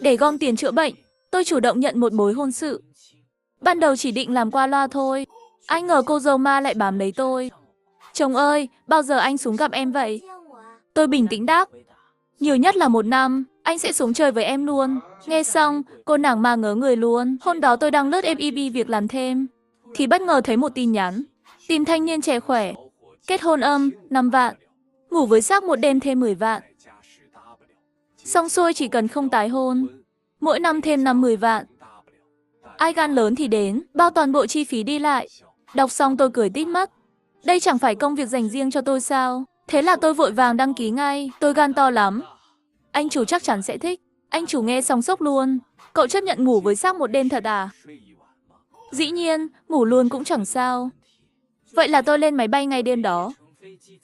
Để gom tiền chữa bệnh, tôi chủ động nhận một mối hôn sự. Ban đầu chỉ định làm qua loa thôi, ai ngờ cô dâu ma lại bám lấy tôi. Chồng ơi, bao giờ anh xuống gặp em vậy? Tôi bình tĩnh đáp, nhiều nhất là 1 năm, anh sẽ xuống chơi với em luôn. Nghe xong, cô nàng ma ngớ người luôn. Hôm đó tôi đang lướt FYP việc làm thêm, thì bất ngờ thấy một tin nhắn. Tìm thanh niên trẻ khỏe, kết hôn âm 5 vạn, ngủ với xác một đêm thêm 10 vạn. Xong xuôi chỉ cần không tái hôn, mỗi năm thêm 50 vạn. Ai gan lớn thì đến, bao toàn bộ chi phí đi lại. Đọc xong tôi cười tít mắt. Đây chẳng phải công việc dành riêng cho tôi sao? Thế là tôi vội vàng đăng ký ngay, tôi gan to lắm. Anh chủ chắc chắn sẽ thích. Anh chủ nghe xong sốc luôn. Cậu chấp nhận ngủ với xác một đêm thật à? Dĩ nhiên, ngủ luôn cũng chẳng sao. Vậy là tôi lên máy bay ngay đêm đó.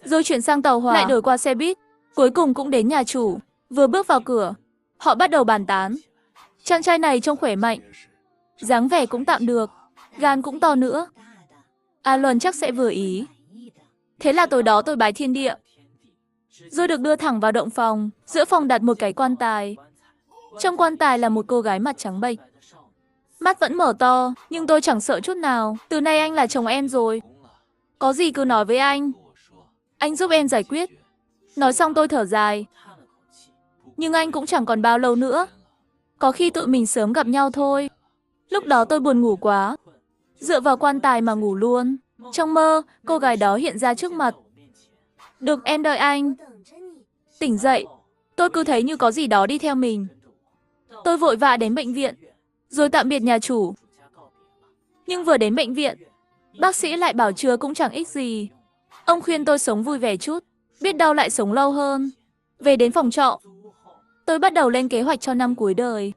Rồi chuyển sang tàu hỏa, lại đổi qua xe buýt. Cuối cùng cũng đến nhà chủ. Vừa bước vào cửa, họ bắt đầu bàn tán. Chàng trai này trông khỏe mạnh, dáng vẻ cũng tạm được, gan cũng to nữa. A Luân chắc sẽ vừa ý. Thế là tối đó tôi bái thiên địa. Rồi được đưa thẳng vào động phòng. Giữa phòng đặt một cái quan tài. Trong quan tài là một cô gái mặt trắng bệch. Mắt vẫn mở to, nhưng tôi chẳng sợ chút nào. Từ nay anh là chồng em rồi. Có gì cứ nói với anh. Anh giúp em giải quyết. Nói xong tôi thở dài. Nhưng anh cũng chẳng còn bao lâu nữa. Có khi tụi mình sớm gặp nhau thôi. Lúc đó tôi buồn ngủ quá, dựa vào quan tài mà ngủ luôn. Trong mơ, cô gái đó hiện ra trước mặt. Được, em đợi anh. Tỉnh dậy, tôi cứ thấy như có gì đó đi theo mình. Tôi vội vã đến bệnh viện, rồi tạm biệt nhà chủ. Nhưng vừa đến bệnh viện, bác sĩ lại bảo chữa cũng chẳng ích gì. Ông khuyên tôi sống vui vẻ chút, biết đâu lại sống lâu hơn. Về đến phòng trọ, tôi bắt đầu lên kế hoạch cho năm cuối đời.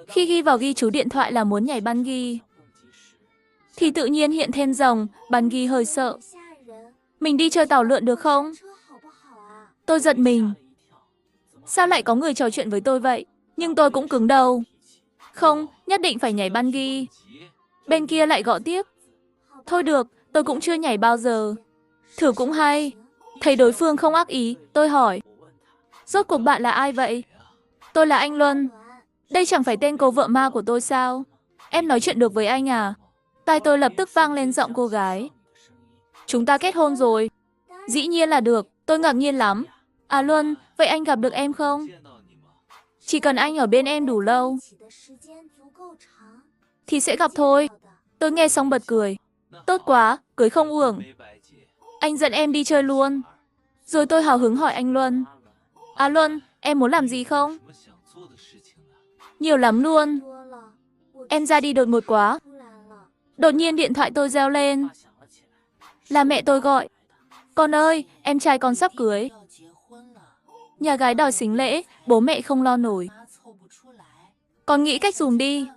Khi ghi vào ghi chú điện thoại là muốn nhảy bungee, thì tự nhiên hiện thêm dòng bungee hơi sợ. Mình đi chơi tàu lượn được không? Tôi giật mình. Sao lại có người trò chuyện với tôi vậy? Nhưng tôi cũng cứng đầu. Không, nhất định phải nhảy bungee. Bên kia lại gọi tiếp. Thôi được, tôi cũng chưa nhảy bao giờ. Thử cũng hay. Thấy đối phương không ác ý, tôi hỏi. Rốt cuộc bạn là ai vậy? Tôi là anh Luân. Đây chẳng phải tên cô vợ ma của tôi sao? Em nói chuyện được với anh à? Tai tôi lập tức vang lên giọng cô gái. Chúng ta kết hôn rồi. Dĩ nhiên là được, tôi ngạc nhiên lắm. À Luân, vậy anh gặp được em không? Chỉ cần anh ở bên em đủ lâu thì sẽ gặp thôi. Tôi nghe xong bật cười. Tốt quá, cưới không uổng. Anh dẫn em đi chơi luôn. Rồi tôi hào hứng hỏi anh Luân. À Luân, em muốn làm gì không? Nhiều lắm luôn. Em ra đi đột ngột quá. Đột nhiên điện thoại tôi reo lên. Là mẹ tôi gọi. Con ơi, em trai con sắp cưới. Nhà gái đòi sính lễ, bố mẹ không lo nổi. Con nghĩ cách dùm đi.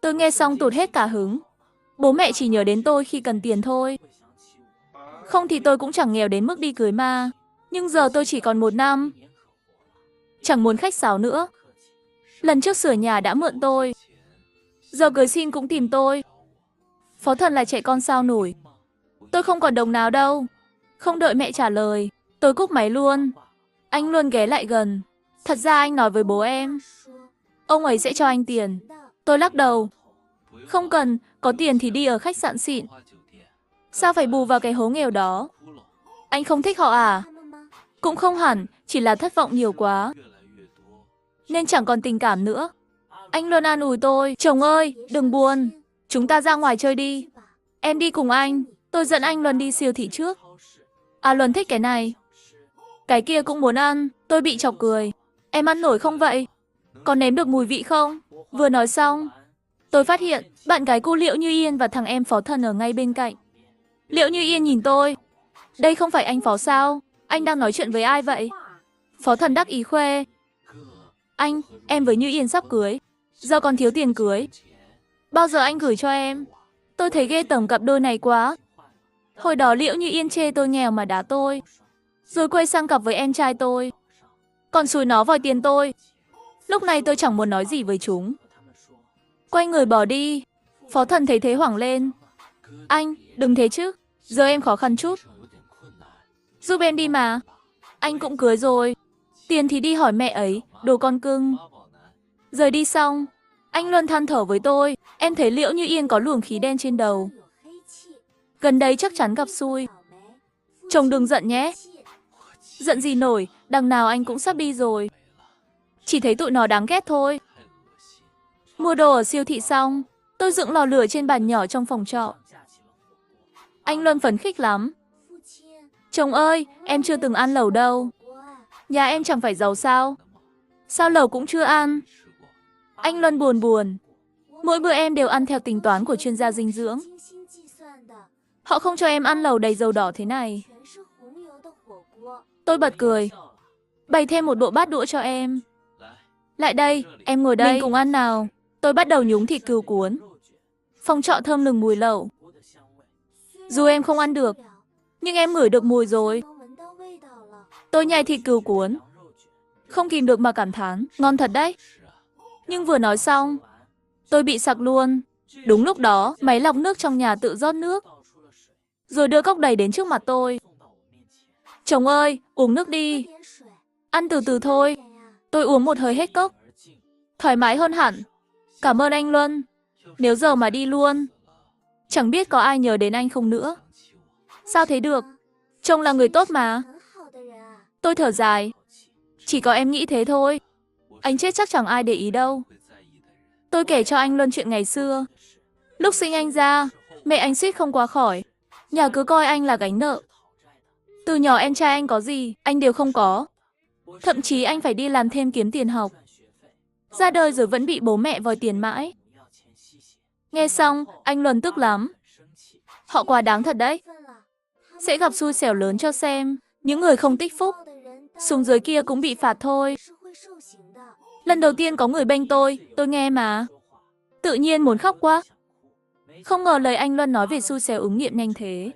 Tôi nghe xong tụt hết cả hứng. Bố mẹ chỉ nhớ đến tôi khi cần tiền thôi. Không thì tôi cũng chẳng nghèo đến mức đi cưới ma. Nhưng giờ tôi chỉ còn 1 năm. Chẳng muốn khách sáo nữa. Lần trước sửa nhà đã mượn tôi. Giờ cưới xin cũng tìm tôi. Phó Thần là trẻ con sao nổi. Tôi không còn đồng nào đâu. Không đợi mẹ trả lời, tôi cúp máy luôn. Anh luôn ghé lại gần. Thật ra anh nói với bố em, ông ấy sẽ cho anh tiền. Tôi lắc đầu. Không cần, có tiền thì đi ở khách sạn xịn. Sao phải bù vào cái hố nghèo đó? Anh không thích họ à? Cũng không hẳn, chỉ là thất vọng nhiều quá. Nên chẳng còn tình cảm nữa. Anh luôn an ủi tôi, chồng ơi, đừng buồn. Chúng ta ra ngoài chơi đi. Em đi cùng anh. Tôi dẫn anh Luân đi siêu thị trước. À Luân thích cái này. Cái kia cũng muốn ăn. Tôi bị chọc cười. Em ăn nổi không vậy? Có nếm được mùi vị không? Vừa nói xong, tôi phát hiện bạn gái cô Liễu Như Yên và thằng em Phó Thần ở ngay bên cạnh. Liễu Như Yên nhìn tôi. Đây không phải anh Phó sao? Anh đang nói chuyện với ai vậy? Phó Thần đắc ý khoe. Anh, em với Như Yên sắp cưới. Giờ còn thiếu tiền cưới. Bao giờ anh gửi cho em? Tôi thấy ghê tởm cặp đôi này quá. Hồi đó Liễu Như Yên chê tôi nghèo mà đá tôi. Rồi quay sang cặp với em trai tôi. Còn xui nó vòi tiền tôi. Lúc này tôi chẳng muốn nói gì với chúng. Quay người bỏ đi. Phó Thần thấy thế hoảng lên. Anh, đừng thế chứ. Giờ em khó khăn chút. Giúp em đi mà. Anh cũng cưới rồi. Tiền thì đi hỏi mẹ ấy, đồ con cưng. Rời đi xong, anh Luân than thở với tôi, em thấy Liễu Như Yên có luồng khí đen trên đầu. Gần đây chắc chắn gặp xui. Chồng đừng giận nhé. Giận gì nổi, đằng nào anh cũng sắp đi rồi. Chỉ thấy tụi nó đáng ghét thôi. Mua đồ ở siêu thị xong, tôi dựng lò lửa trên bàn nhỏ trong phòng trọ. Anh Luân phấn khích lắm. Chồng ơi, em chưa từng ăn lẩu đâu. Nhà em chẳng phải giàu sao? Sao lẩu cũng chưa ăn? Anh Luân buồn buồn. Mỗi bữa em đều ăn theo tính toán của chuyên gia dinh dưỡng. Họ không cho em ăn lẩu đầy dầu đỏ thế này. Tôi bật cười. Bày thêm một bộ bát đũa cho em. Lại đây, em ngồi đây. Mình cùng ăn nào. Tôi bắt đầu nhúng thịt cừu cuốn. Phòng trọ thơm lừng mùi lẩu. Dù em không ăn được, nhưng em ngửi được mùi rồi. Tôi nhai thịt cừu cuốn. Không kìm được mà cảm thán, ngon thật đấy. Nhưng vừa nói xong, tôi bị sặc luôn. Đúng lúc đó, máy lọc nước trong nhà tự rót nước, rồi đưa cốc đầy đến trước mặt tôi. Chồng ơi, uống nước đi. Ăn từ từ thôi. Tôi uống một hơi hết cốc. Thoải mái hơn hẳn. Cảm ơn anh Luân. Nếu giờ mà đi luôn, chẳng biết có ai nhớ đến anh không nữa. Sao thế được? Chồng là người tốt mà. Tôi thở dài. Chỉ có em nghĩ thế thôi. Anh chết chắc chẳng ai để ý đâu. Tôi kể cho anh Luân chuyện ngày xưa. Lúc sinh anh ra, mẹ anh suýt không qua khỏi. Nhà cứ coi anh là gánh nợ. Từ nhỏ em trai anh có gì, anh đều không có. Thậm chí anh phải đi làm thêm kiếm tiền học. Ra đời rồi vẫn bị bố mẹ vòi tiền mãi. Nghe xong, anh Luân tức lắm. Họ quá đáng thật đấy. Sẽ gặp xui xẻo lớn cho xem. Những người không tích phúc, xuống dưới kia cũng bị phạt thôi. Lần đầu tiên có người bênh tôi nghe mà. Tự nhiên muốn khóc quá. Không ngờ lời anh Luân nói về xui xẻo ứng nghiệm nhanh thế.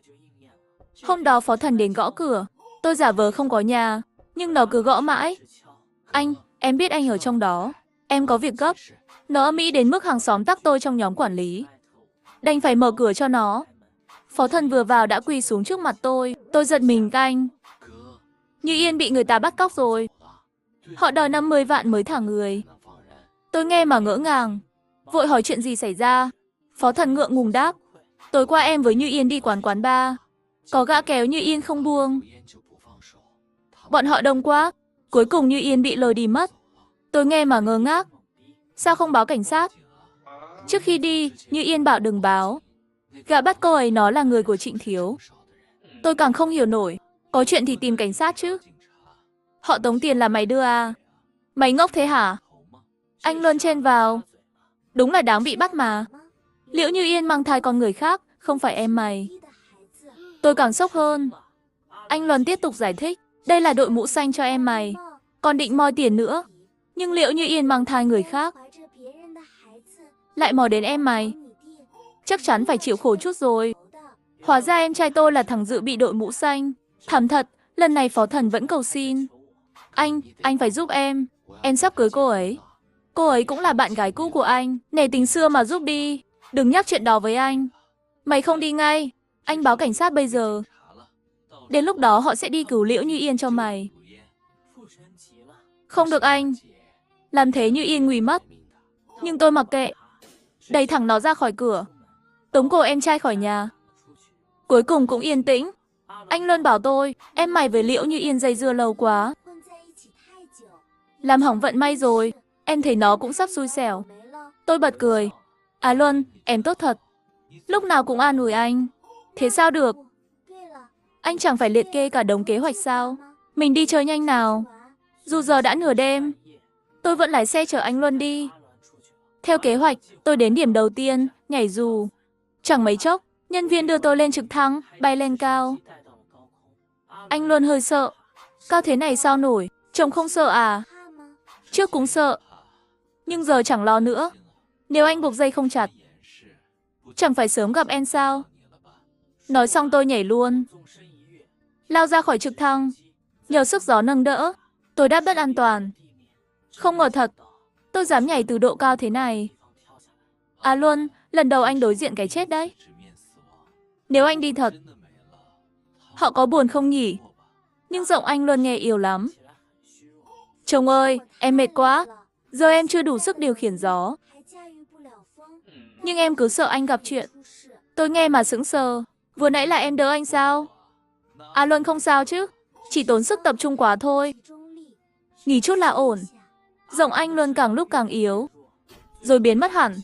Hôm đó phó thần đến gõ cửa. Tôi giả vờ không có nhà, nhưng nó cứ gõ mãi. Anh, em biết anh ở trong đó. Em có việc gấp. Nó âm ĩ đến mức hàng xóm tắc tôi trong nhóm quản lý. Đành phải mở cửa cho nó. Phó thần vừa vào đã quỳ xuống trước mặt tôi. Tôi giật mình canh. Như Yên bị người ta bắt cóc rồi. Họ đòi 50 vạn mới thả người. Tôi nghe mà ngỡ ngàng. Vội hỏi chuyện gì xảy ra. Phó thần ngượng ngùng đáp. Tối qua em với Như Yên đi quán bar. Có gã kéo Như Yên không buông. Bọn họ đông quá. Cuối cùng Như Yên bị lôi đi mất. Tôi nghe mà ngơ ngác. Sao không báo cảnh sát? Trước khi đi, Như Yên bảo đừng báo. Gã bắt cô ấy nó là người của Trịnh Thiếu. Tôi càng không hiểu nổi. Có chuyện thì tìm cảnh sát chứ. Họ tống tiền là mày đưa à? Mày ngốc thế hả? Anh Luân chen vào. Đúng là đáng bị bắt mà. Liễu Như Yên mang thai con người khác, không phải em mày. Tôi càng sốc hơn. Anh Luân tiếp tục giải thích. Đây là đội mũ xanh cho em mày. Còn định moi tiền nữa. Nhưng Liễu Như Yên mang thai người khác, lại mò đến em mày. Chắc chắn phải chịu khổ chút rồi. Hóa ra em trai tôi là thằng Dự bị đội mũ xanh. Thảm thật, lần này phó thần vẫn cầu xin. Anh phải giúp em. Em sắp cưới cô ấy. Cô ấy cũng là bạn gái cũ của anh. Nể tình xưa mà giúp đi. Đừng nhắc chuyện đó với anh. Mày không đi ngay, anh báo cảnh sát bây giờ. Đến lúc đó họ sẽ đi cứu Liễu Như Yên cho mày. Không được anh. Làm thế Như Yên nguy mất. Nhưng tôi mặc kệ. Đẩy thẳng nó ra khỏi cửa. Tống cổ em trai khỏi nhà. Cuối cùng cũng yên tĩnh. Anh Luân bảo tôi, em mày với Liễu Như Yên dây dưa lâu quá. Làm hỏng vận may rồi. Em thấy nó cũng sắp xui xẻo. Tôi bật cười. À Luân, em tốt thật. Lúc nào cũng an ủi anh. Thế sao được? Anh chẳng phải liệt kê cả đống kế hoạch sao? Mình đi chơi nhanh nào. Dù giờ đã nửa đêm, tôi vẫn lái xe chở anh Luân đi. Theo kế hoạch, tôi đến điểm đầu tiên, nhảy dù. Chẳng mấy chốc, nhân viên đưa tôi lên trực thăng, bay lên cao. Anh Luân hơi sợ. Cao thế này sao nổi? Chồng không sợ à? Trước cũng sợ, nhưng giờ chẳng lo nữa. Nếu anh buộc dây không chặt, chẳng phải sớm gặp em sao? Nói xong tôi nhảy luôn. Lao ra khỏi trực thăng. Nhờ sức gió nâng đỡ, tôi đáp đất an toàn. Không ngờ thật, tôi dám nhảy từ độ cao thế này. À Luân, lần đầu anh đối diện cái chết đấy. Nếu anh đi thật, họ có buồn không nhỉ? Nhưng giọng anh Luân nghe yếu lắm. Chồng ơi, em mệt quá. Giờ em chưa đủ sức điều khiển gió. Nhưng em cứ sợ anh gặp chuyện. Tôi nghe mà sững sờ. Vừa nãy là em đỡ anh sao? À Luân không sao chứ? Chỉ tốn sức tập trung quá thôi. Nghỉ chút là ổn. Giọng anh Luân càng lúc càng yếu, rồi biến mất hẳn.